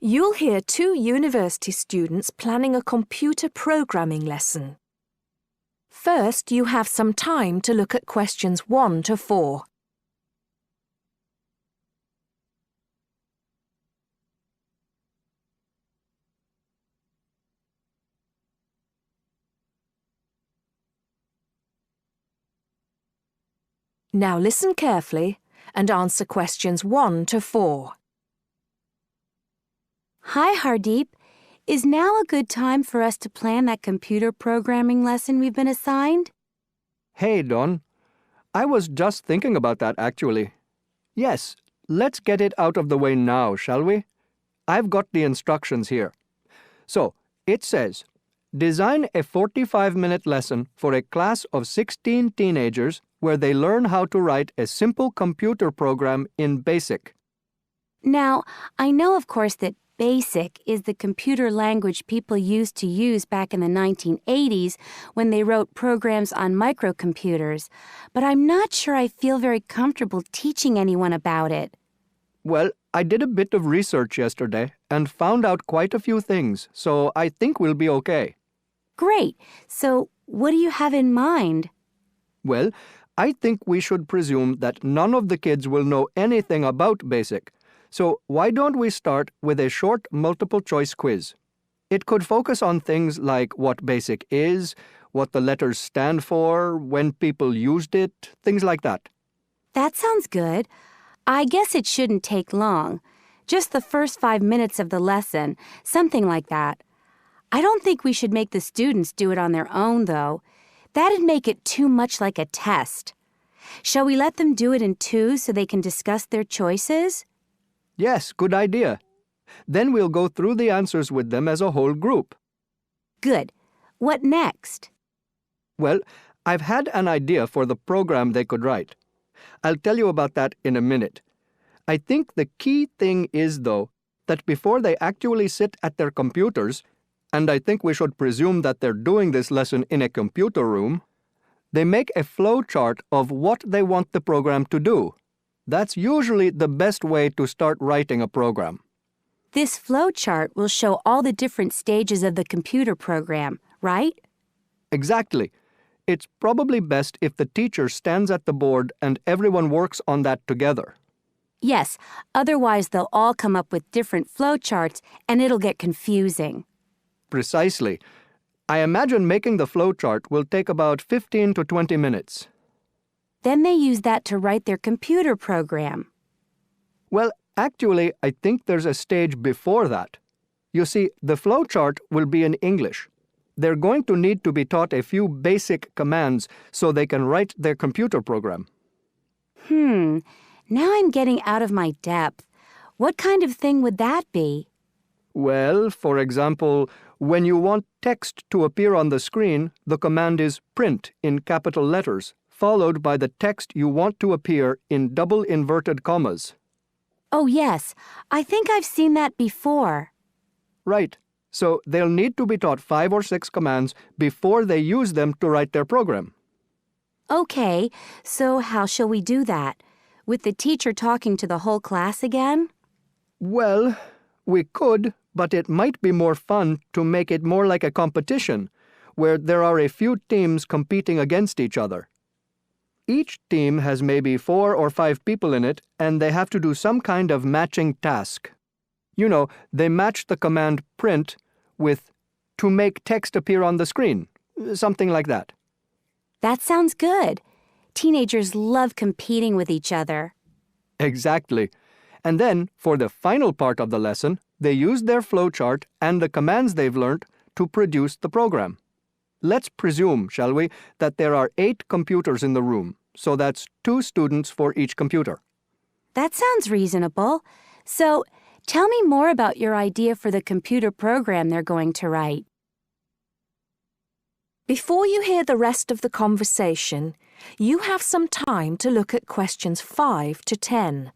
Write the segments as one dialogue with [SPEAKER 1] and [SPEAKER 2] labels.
[SPEAKER 1] You'll hear two university students planning a computer programming lesson. First, you have some time to look at questions 1 to 4. Now listen carefully and answer questions 1 to 4.
[SPEAKER 2] Hi, Hardeep. Is now a good time for us to plan that computer programming lesson we've been assigned?
[SPEAKER 3] Hey, Dawn. I was just thinking about that, actually. Yes, let's get it out of the way now, shall we? I've got the instructions here. So, it says, design a 45-minute lesson for a class of 16 teenagers where they learn how to write a simple computer program in BASIC.
[SPEAKER 2] Now, I know, of course, that BASIC is the computer language people used to use back in the 1980s when they wrote programs on microcomputers, but I'm not sure I feel very comfortable teaching anyone about it.
[SPEAKER 3] Well, I did a bit of research yesterday and found out quite a few things, so I think we'll be okay.
[SPEAKER 2] Great. So, what do you have in mind?
[SPEAKER 3] Well, I think we should presume that none of the kids will know anything about BASIC. So why don't we start with a short multiple-choice quiz? It could focus on things like what BASIC is, what the letters stand for, when people used it, things like that.
[SPEAKER 2] That sounds good. I guess it shouldn't take long. Just the first 5 minutes of the lesson, something like that. I don't think we should make the students do it on their own, though. That'd make it too much like a test. Shall we let them do it in twos so they can discuss their choices?
[SPEAKER 3] Yes, good idea. Then we'll go through the answers with them as a whole group.
[SPEAKER 2] Good. What next?
[SPEAKER 3] Well, I've had an idea for the program they could write. I'll tell you about that in a minute. I think the key thing is, though, that before they actually sit at their computers, and I think we should presume that they're doing this lesson in a computer room, they make a flow chart of what they want the program to do. That's usually the best way to start writing a program.
[SPEAKER 2] This flow chart will show all the different stages of the computer program, right?
[SPEAKER 3] Exactly. It's probably best if the teacher stands at the board and everyone works on that together.
[SPEAKER 2] Yes, otherwise they'll all come up with different flow charts and it'll get confusing.
[SPEAKER 3] Precisely. I imagine making the flow chart will take about 15 to 20 minutes.
[SPEAKER 2] Then they use that to write their computer program.
[SPEAKER 3] Well, actually, I think there's a stage before that. You see, the flow chart will be in English. They're going to need to be taught a few basic commands so they can write their computer program.
[SPEAKER 2] Now I'm getting out of my depth. What kind of thing would that be?
[SPEAKER 3] Well, for example, when you want text to appear on the screen, the command is print in capital letters, followed by the text you want to appear in double inverted commas.
[SPEAKER 2] Oh, yes. I think I've seen that before.
[SPEAKER 3] Right. So they'll need to be taught 5 or 6 commands before they use them to write their program.
[SPEAKER 2] Okay, so how shall we do that? With the teacher talking to the whole class again?
[SPEAKER 3] Well, we could, but it might be more fun to make it more like a competition, where there are a few teams competing against each other. Each team has maybe 4 or 5 people in it, and they have to do some kind of matching task. You know, they match the command print with to make text appear on the screen, something like that.
[SPEAKER 2] That sounds good. Teenagers love competing with each other.
[SPEAKER 3] Exactly. And then, for the final part of the lesson, they use their flowchart and the commands they've learned to produce the program. Let's presume, shall we, that there are 8 computers in the room, so that's 2 students for each computer.
[SPEAKER 2] That sounds reasonable. So, tell me more about your idea for the computer program they're going to write.
[SPEAKER 1] Before you hear the rest of the conversation, you have some time to look at questions 5 to 10.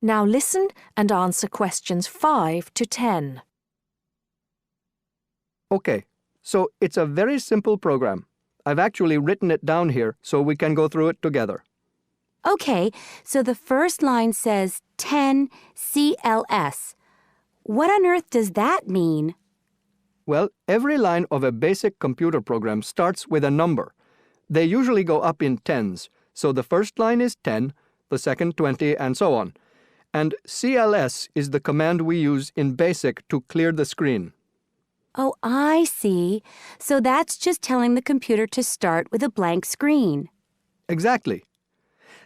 [SPEAKER 1] Now listen and answer questions 5 to 10.
[SPEAKER 3] Okay, so it's a very simple program. I've actually written it down here so we can go through it together.
[SPEAKER 2] Okay, so the first line says 10 CLS. What on earth does that mean?
[SPEAKER 3] Well, every line of a basic computer program starts with a number. They usually go up in tens, so the first line is 10, the second 20, and so on. And CLS is the command we use in BASIC to clear the screen.
[SPEAKER 2] Oh, I see. So that's just telling the computer to start with a blank screen.
[SPEAKER 3] Exactly.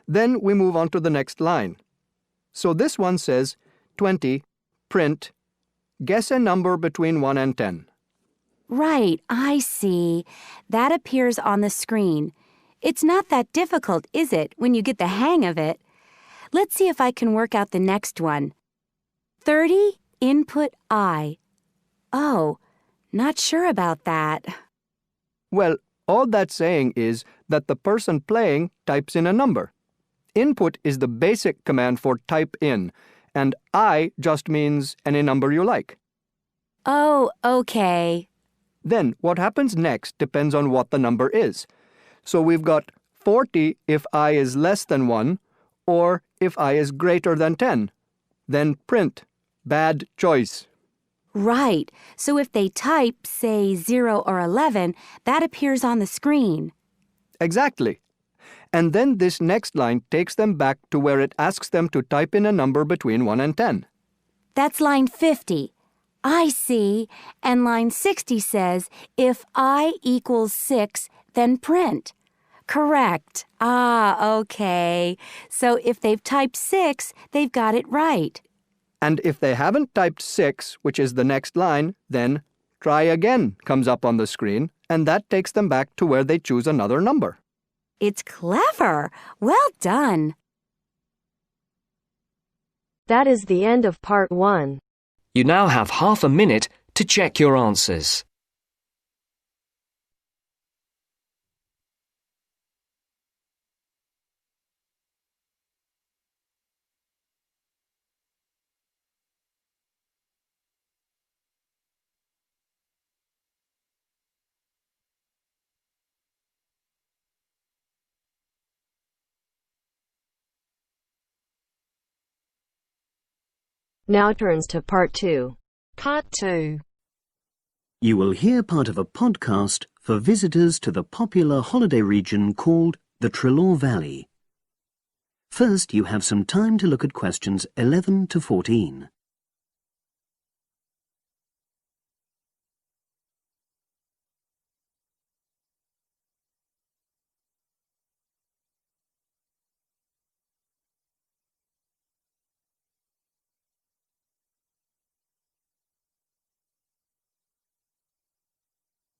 [SPEAKER 3] Then we move on to the next line. So this one says 20, print, guess a number between 1 and 10.
[SPEAKER 2] Right, I see. That appears on the screen. It's not that difficult, is it, when you get the hang of it? Let's see if I can work out the next one. 30, input I. Oh, not sure about that.
[SPEAKER 3] Well, all that's saying is that the person playing types in a number. Input is the basic command for type in, and I just means any number you like.
[SPEAKER 2] Oh, okay.
[SPEAKER 3] Then what happens next depends on what the number is. So we've got 40 if I is less than 1, or if I is greater than 10. Then print. Bad choice.
[SPEAKER 2] Right. So if they type, say, 0 or 11, that appears on the screen.
[SPEAKER 3] Exactly. And then this next line takes them back to where it asks them to type in a number between 1 and 10.
[SPEAKER 2] That's line 50. I see. And line 60 says, if I equals 6, then print. Correct. Ah, okay. So if they've typed 6, they've got it right.
[SPEAKER 3] And if they haven't typed 6, which is the next line, then try again comes up on the screen, and that takes them back to where they choose another number.
[SPEAKER 2] It's clever. Well done.
[SPEAKER 4] That is the end of part 1.
[SPEAKER 5] You now have half a minute to check your answers.
[SPEAKER 4] Now turns to part 2.
[SPEAKER 6] Part 2.
[SPEAKER 7] You will hear part of a podcast for visitors to the popular holiday region called the Trelaw Valley. First, you have some time to look at questions 11 to 14.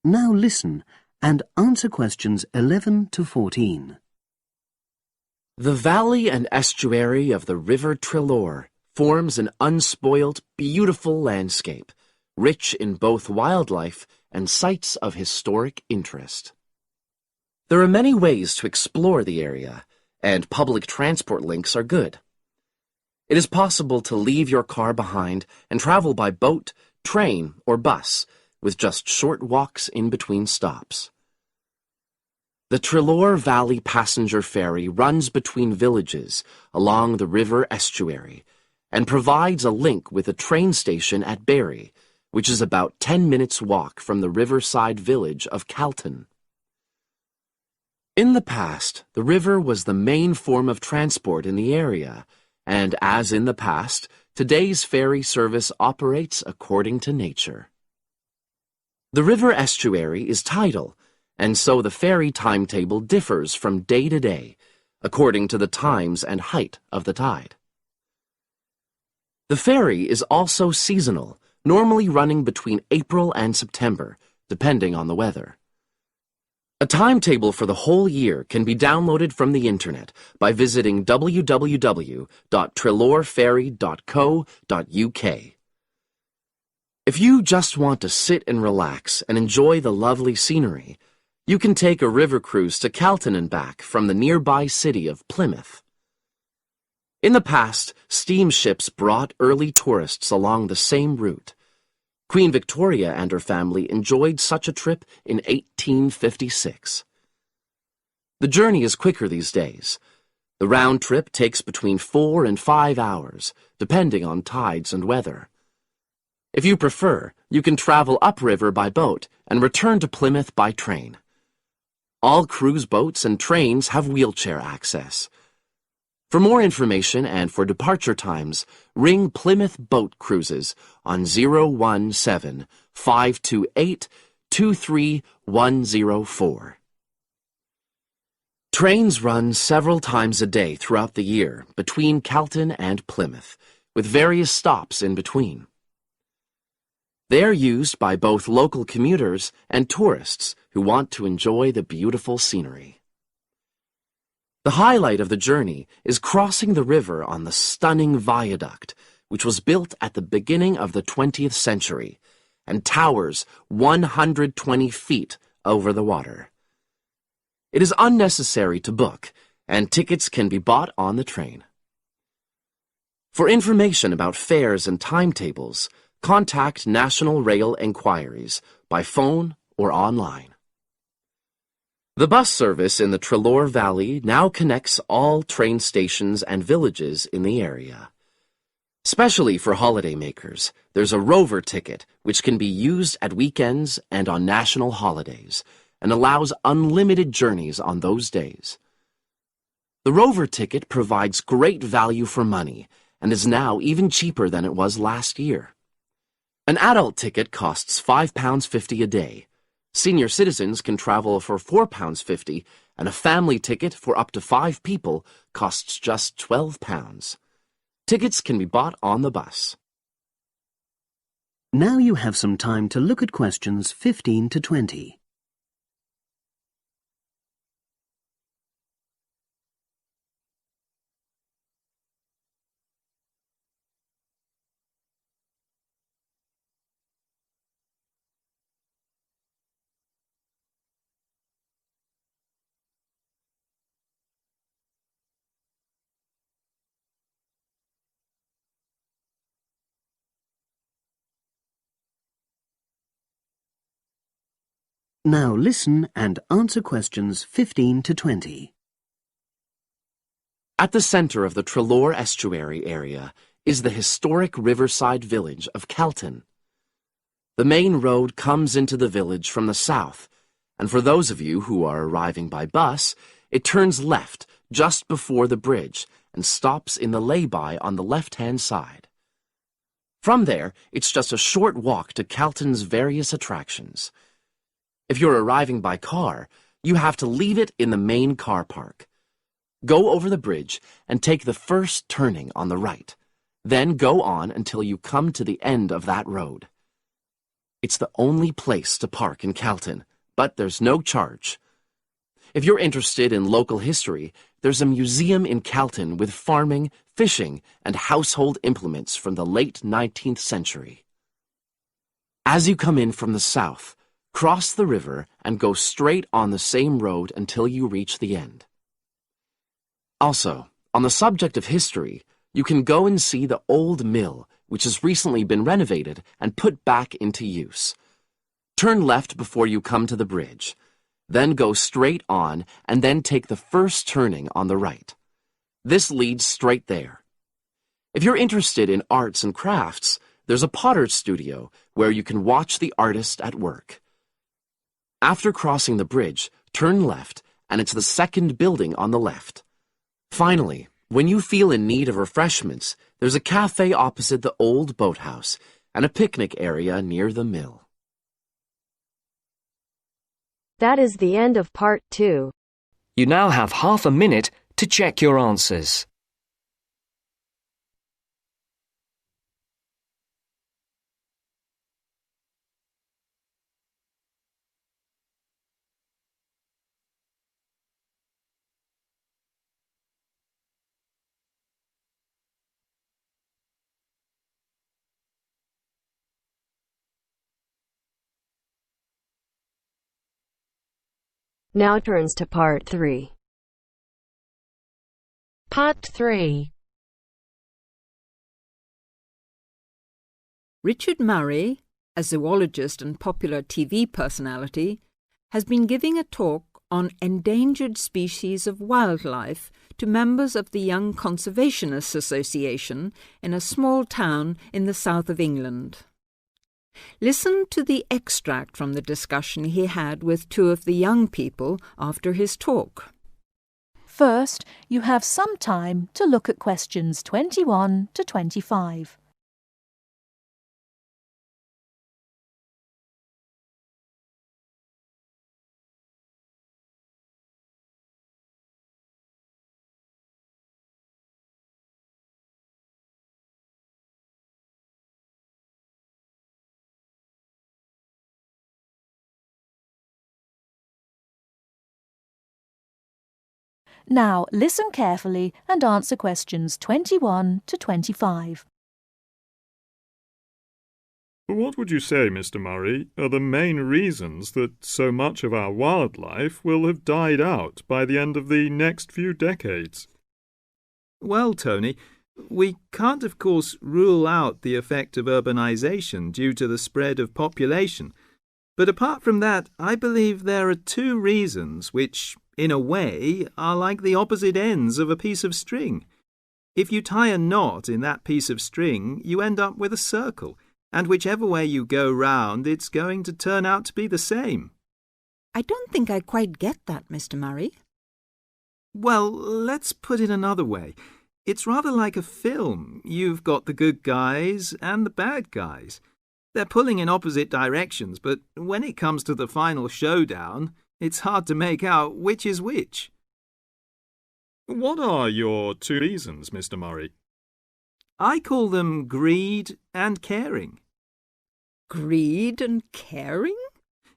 [SPEAKER 7] Now listen and answer questions 11 to 14.
[SPEAKER 8] The valley and estuary of the River Trelaw forms an unspoilt, beautiful landscape, rich in both wildlife and sites of historic interest. There are many ways to explore the area, and public transport links are good. It is possible to leave your car behind and travel by boat, train, or bus, with just short walks in between stops. The Trelaw Valley Passenger Ferry runs between villages along the river estuary and provides a link with a train station at Barry, which is about 10 minutes' walk from the riverside village of Calton. In the past, the river was the main form of transport in the area, and as in the past, today's ferry service operates according to nature. The river estuary is tidal, and so the ferry timetable differs from day to day, according to the times and height of the tide. The ferry is also seasonal, normally running between April and September, depending on the weather. A timetable for the whole year can be downloaded from the internet by visiting www.trelawferry.co.uk. If you just want to sit and relax and enjoy the lovely scenery, you can take a river cruise to Calton and back from the nearby city of Plymouth. In the past, steamships brought early tourists along the same route. Queen Victoria and her family enjoyed such a trip in 1856. The journey is quicker these days. The round trip takes between 4 and 5 hours, depending on tides and weather. If you prefer, you can travel upriver by boat and return to Plymouth by train. All cruise boats and trains have wheelchair access. For more information and for departure times, ring Plymouth Boat Cruises on 017-528-23104. Trains run several times a day throughout the year between Calton and Plymouth, with various stops in between. They are used by both local commuters and tourists who want to enjoy the beautiful scenery. The highlight of the journey is crossing the river on the stunning viaduct, which was built at the beginning of the 20th century and towers 120 feet over the water. It is unnecessary to book, and tickets can be bought on the train. For information about fares and timetables, contact National Rail Enquiries by phone or online. The bus service in the Treloar Valley now connects all train stations and villages in the area. Especially for holidaymakers, there's a Rover ticket which can be used at weekends and on national holidays and allows unlimited journeys on those days. The Rover ticket provides great value for money and is now even cheaper than it was last year. An adult ticket costs £5.50 a day. Senior citizens can travel for £4.50, and a family ticket for up to 5 people costs just £12. Tickets can be bought on the bus.
[SPEAKER 7] Now you have some time to look at questions 15 to 20. Now listen and answer questions 15 to 20.
[SPEAKER 8] At the center of the Treloar estuary area is the historic riverside village of Calton. The main road comes into the village from the south, and for those of you who are arriving by bus, it turns left just before the bridge and stops in the lay-by on the left-hand side. From there, it's just a short walk to Calton's various attractions. If you're arriving by car, you have to leave it in the main car park. Go over the bridge and take the first turning on the right. Then go on until you come to the end of that road. It's the only place to park in Calton, but there's no charge. If you're interested in local history, there's a museum in Calton with farming, fishing, and household implements from the late 19th century. As you come in from the south, cross the river and go straight on the same road until you reach the end. Also, on the subject of history, you can go and see the old mill, which has recently been renovated and put back into use. Turn left before you come to the bridge. Then go straight on and then take the first turning on the right. This leads straight there. If you're interested in arts and crafts, there's a potter's studio where you can watch the artist at work. After crossing the bridge, turn left, and it's the second building on the left. Finally, when you feel in need of refreshments, there's a cafe opposite the old boathouse and a picnic area near the mill.
[SPEAKER 4] That is the end of part 2.
[SPEAKER 5] You now have half a minute to check your answers.
[SPEAKER 4] Now turns to part 3.
[SPEAKER 6] Part 3. Richard Murray, a zoologist and popular TV personality, has been giving a talk on endangered species of wildlife to members of the Young Conservationists Association in a small town in the south of England. Listen to the extract from the discussion he had with two of the young people after his talk.
[SPEAKER 1] First, you have some time to look at questions 21 to 25. Now listen carefully and answer questions 21 to 25.
[SPEAKER 9] What would you say, Mr. Murray, are the main reasons that so much of our wildlife will have died out by the end of the next few decades?
[SPEAKER 10] Well, Tony, we can't of course rule out the effect of urbanization due to the spread of population. But apart from that, I believe there are two reasons which, in a way, are like the opposite ends of a piece of string. If you tie a knot in that piece of string, you end up with a circle, and whichever way you go round, it's going to turn out to be the same.
[SPEAKER 6] I don't think I quite get that, Mr. Murray.
[SPEAKER 10] Well, let's put it another way. It's rather like a film. You've got the good guys and the bad guys. They're pulling in opposite directions, but when it comes to the final showdown, it's hard to make out which is which.
[SPEAKER 9] What are your two reasons, Mr. Murray?
[SPEAKER 10] I call them greed and caring.
[SPEAKER 6] Greed and caring?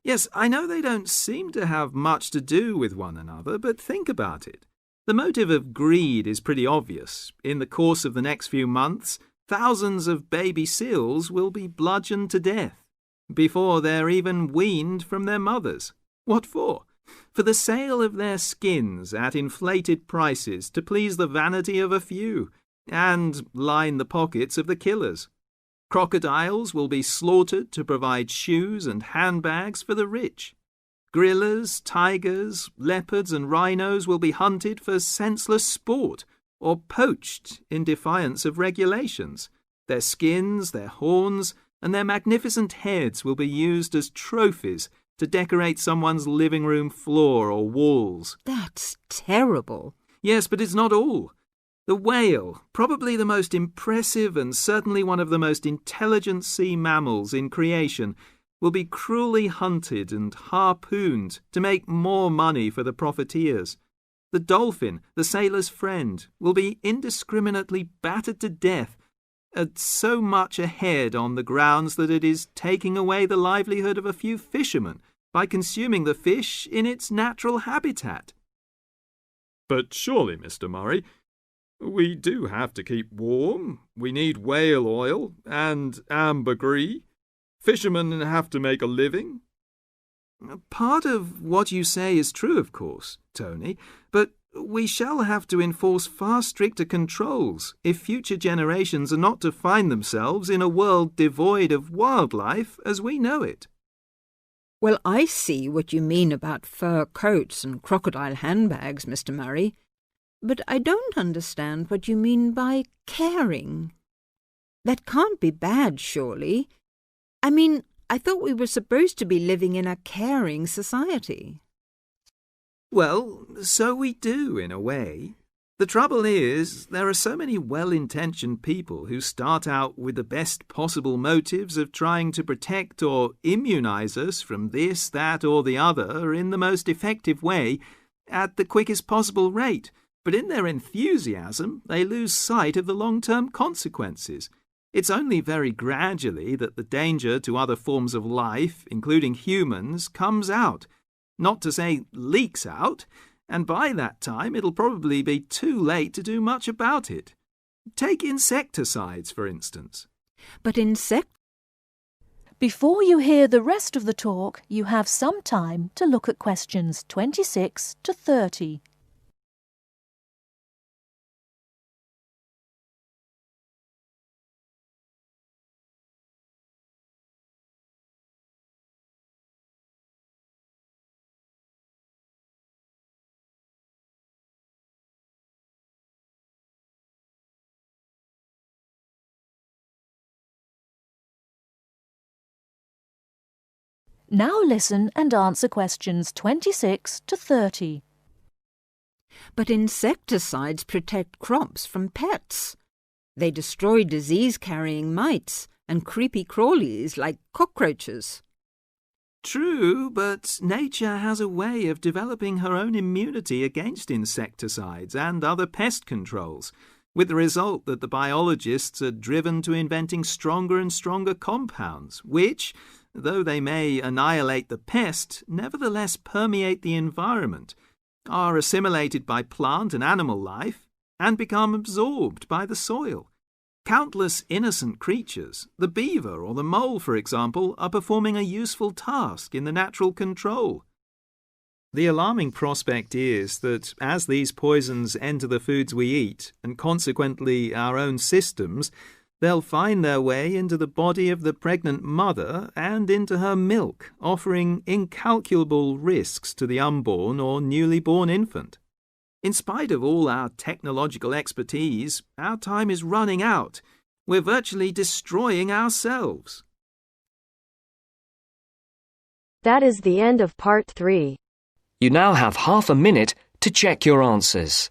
[SPEAKER 10] Yes, I know they don't seem to have much to do with one another, but think about it. The motive of greed is pretty obvious. In the course of the next few months, thousands of baby seals will be bludgeoned to death before they're even weaned from their mothers. What for? For the sale of their skins at inflated prices to please the vanity of a few and line the pockets of the killers. Crocodiles will be slaughtered to provide shoes and handbags for the rich. Gorillas, tigers, leopards and rhinos will be hunted for senseless sport or poached in defiance of regulations. Their skins, their horns, and their magnificent heads will be used as trophies to decorate someone's living room floor or walls.
[SPEAKER 6] That's terrible.
[SPEAKER 10] Yes, but it's not all. The whale, probably the most impressive and certainly one of the most intelligent sea mammals in creation, will be cruelly hunted and harpooned to make more money for the profiteers. The dolphin, the sailor's friend, will be indiscriminately battered to death at so much a head on the grounds that it is taking away the livelihood of a few fishermen by consuming the fish in its natural habitat.
[SPEAKER 9] But surely, Mr. Murray, we do have to keep warm. We need whale oil and ambergris. Fishermen have to make a living.
[SPEAKER 10] Part of what you say is true, of course, Tony, but we shall have to enforce far stricter controls if future generations are not to find themselves in a world devoid of wildlife as we know it.
[SPEAKER 6] Well, I see what you mean about fur coats and crocodile handbags, Mr. Murray, but I don't understand what you mean by caring. That can't be bad, surely. I mean, I thought we were supposed to be living in a caring society.
[SPEAKER 10] Well, so we do, in a way. The trouble is, there are so many well-intentioned people who start out with the best possible motives of trying to protect or immunize us from this, that, or the other in the most effective way at the quickest possible rate. But in their enthusiasm, they lose sight of the long-term consequences. It's only very gradually that the danger to other forms of life, including humans, comes out. Not to say leaks out, and by that time it'll probably be too late to do much about it. Take insecticides, for instance.
[SPEAKER 6] But
[SPEAKER 1] Before you hear the rest of the talk, you have some time to look at questions 26 to 30.
[SPEAKER 11] Now listen and answer questions 26 to 30.
[SPEAKER 6] But insecticides protect crops from pests. They destroy disease-carrying mites and creepy crawlies like cockroaches.
[SPEAKER 10] True, but nature has a way of developing her own immunity against insecticides and other pest controls, with the result that the biologists are driven to inventing stronger and stronger compounds, which, though they may annihilate the pest, nevertheless permeate the environment, are assimilated by plant and animal life, and become absorbed by the soil. Countless innocent creatures, the beaver or the mole, for example, are performing a useful task in the natural control. The alarming prospect is that as these poisons enter the foods we eat, and consequently our own systems, they'll find their way into the body of the pregnant mother and into her milk, offering incalculable risks to the unborn or newly born infant. In spite of all our technological expertise, our time is running out. We're virtually destroying ourselves.
[SPEAKER 4] That is the end of part 3.
[SPEAKER 5] You now have half a minute to check your answers.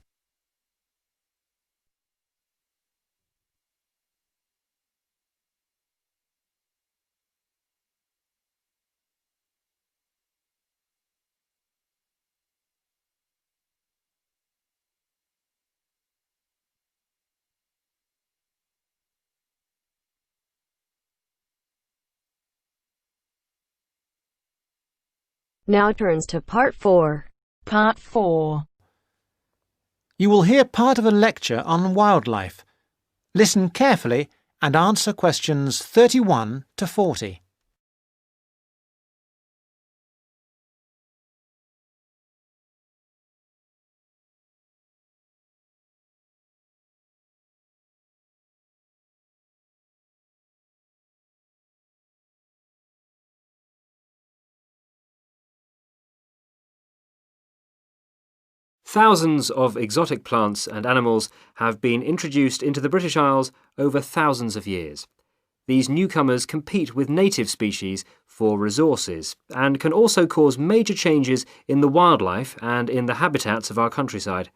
[SPEAKER 4] Now turns to part 4.
[SPEAKER 11] Part 4.
[SPEAKER 12] You will hear part of a lecture on wildlife. Listen carefully and answer questions 31 to 40.
[SPEAKER 5] Thousands of exotic plants and animals have been introduced into the British Isles over thousands of years. These newcomers compete with native species for resources and can also cause major changes in the wildlife and in the habitats of our countryside.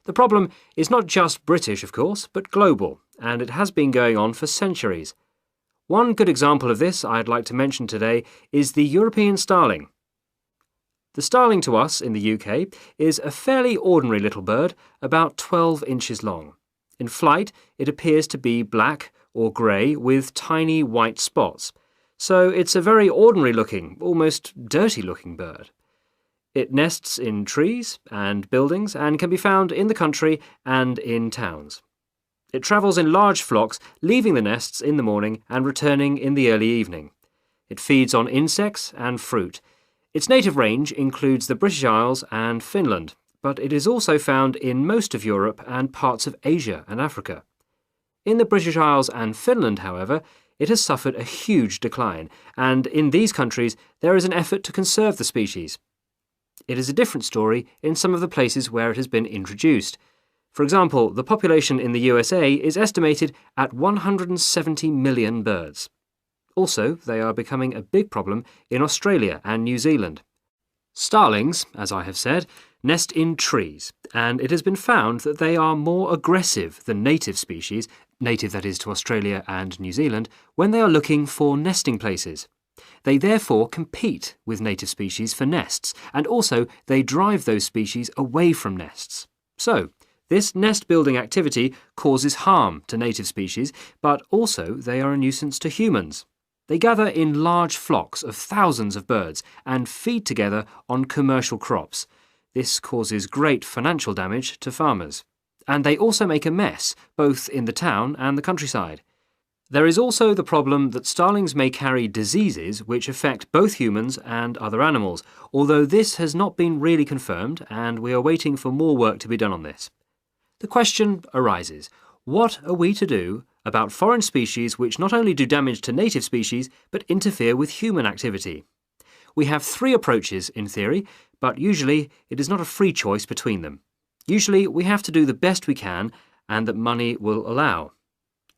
[SPEAKER 5] The problem is not just British, of course, but global, and it has been going on for centuries. One good example of this I'd like to mention today is the European starling. The starling to us in the UK is a fairly ordinary little bird, about 12 inches long. In flight, it appears to be black or grey with tiny white spots. So it's a very ordinary-looking, almost dirty-looking bird. It nests in trees and buildings and can be found in the country and in towns. It travels in large flocks, leaving the nests in the morning and returning in the early evening. It feeds on insects and fruit. Its native range includes the British Isles and Finland, but it is also found in most of Europe and parts of Asia and Africa. In the British Isles and Finland, however, it has suffered a huge decline, and in these countries there is an effort to conserve the species. It is a different story in some of the places where it has been introduced. For example, the population in the USA is estimated at 170 million birds. Also, they are becoming a big problem in Australia and New Zealand. Starlings, as I have said, nest in trees, and it has been found that they are more aggressive than native species, native that is to Australia and New Zealand, when they are looking for nesting places. They therefore compete with native species for nests, and also they drive those species away from nests. So, this nest-building activity causes harm to native species, but also they are a nuisance to humans. They gather in large flocks of thousands of birds and feed together on commercial crops. This causes great financial damage to farmers. And they also make a mess, both in the town and the countryside. There is also the problem that starlings may carry diseases which affect both humans and other animals, although this has not been really confirmed and we are waiting for more work to be done on this. The question arises, what are we to do about foreign species which not only do damage to native species, but interfere with human activity? We have 3 approaches in theory, but usually it is not a free choice between them. Usually we have to do the best we can and that money will allow.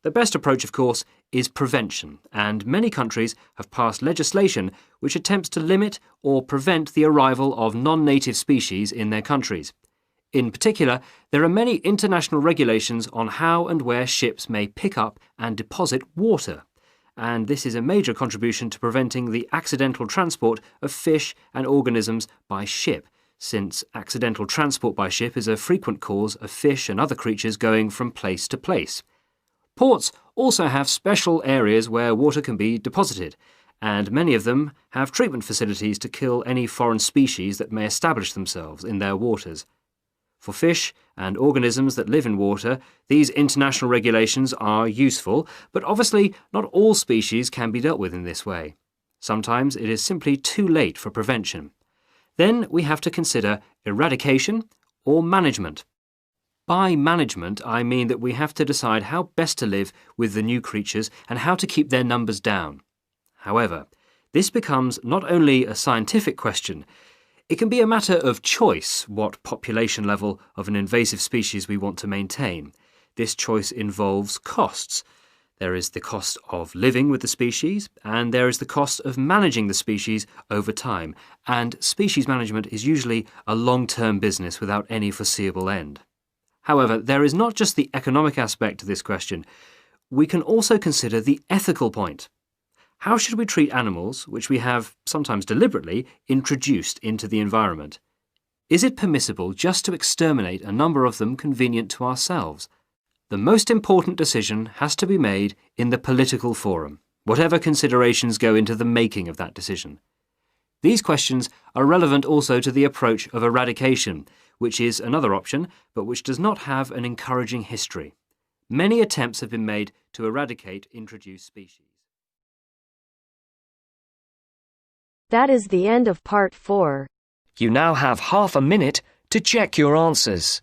[SPEAKER 5] The best approach, of course, is prevention, and many countries have passed legislation which attempts to limit or prevent the arrival of non-native species in their countries. In particular, there are many international regulations on how and where ships may pick up and deposit water, and this is a major contribution to preventing the accidental transport of fish and organisms by ship, since accidental transport by ship is a frequent cause of fish and other creatures going from place to place. Ports also have special areas where water can be deposited, and many of them have treatment facilities to kill any foreign species that may establish themselves in their waters. For fish and organisms that live in water, these international regulations are useful, but obviously not all species can be dealt with in this way. Sometimes it is simply too late for prevention. Then we have to consider eradication or management. By management, I mean that we have to decide how best to live with the new creatures and how to keep their numbers down. However, this becomes not only a scientific question, it can be a matter of choice what population level of an invasive species we want to maintain. This choice involves costs. There is the cost of living with the species, and there is the cost of managing the species over time, and species management is usually a long-term business without any foreseeable end. However, there is not just the economic aspect to this question. We can also consider the ethical point. How should we treat animals which we have, sometimes deliberately, introduced into the environment? Is it permissible just to exterminate a number of them convenient to ourselves? The most important decision has to be made in the political forum, whatever considerations go into the making of that decision. These questions are relevant also to the approach of eradication, which is another option, but which does not have an encouraging history. Many attempts have been made to eradicate introduced species.
[SPEAKER 4] That is the end of part 4.
[SPEAKER 13] You now have half a minute to check your answers.